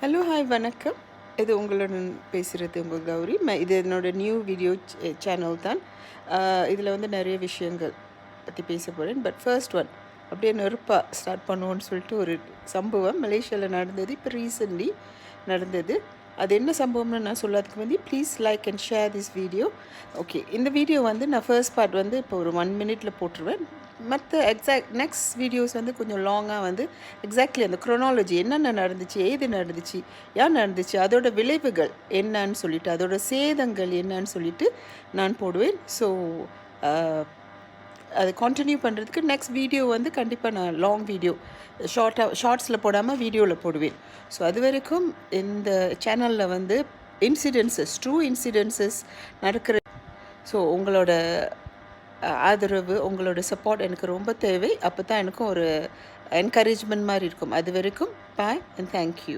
Hello, hi, வணக்கம். இது உங்களுடன் பேசுகிறது உங்கள் கௌரி. இது என்னோட நியூ வீடியோ சேனல் தான். இதில் வந்து நிறைய விஷயங்கள் பற்றி பேச போகிறேன். பட் ஃபர்ஸ்ட் ஒன் அப்படியே நெருப்பாக ஸ்டார்ட் பண்ணுவோன்னு சொல்லிட்டு ஒரு சம்பவம் மலேசியாவில் நடந்தது. இப்போ ரீசெண்ட்லி நடந்தது. அது என்ன சம்பவம்னு நான் சொல்லாதுக்கு வந்து please like and share this video. Okay, இந்த வீடியோ வந்து நான் ஃபர்ஸ்ட் பார்ட் வந்து இப்போ ஒரு 1 மினிட்ல போட்டுருவேன். மற்ற நெக்ஸ்ட் வீடியோஸ் வந்து கொஞ்சம் லாங்காக வந்து எக்ஸாக்ட்லி அந்த குரோனாலஜி என்னென்ன நடந்துச்சு, ஏது நடந்துச்சு, ஏன் நடந்துச்சு, அதோட விளைவுகள் என்னன்னு சொல்லிட்டு, அதோட சேதங்கள் என்னன்னு சொல்லிட்டு நான் போடுவேன். ஸோ அது கண்டினியூ பண்ணுறதுக்கு நெக்ஸ்ட் வீடியோ வந்து கண்டிப்பாக நான் லாங் வீடியோ ஷார்ட்ஸில் போடாமல் வீடியோவில் போடுவேன். ஸோ அது வரைக்கும் இந்த சேனலில் வந்து ட்ரூ இன்சிடென்சஸ் நடக்கிற. ஸோ உங்களோட ஆதரவு, உங்களோட சப்போர்ட் எனக்கு ரொம்ப தேவை. அப்போ தான் எனக்கும் ஒரு என்கரேஜ்மெண்ட் மாதிரி இருக்கும். அது வரைக்கும் பாய் அண்ட் தேங்க்யூ.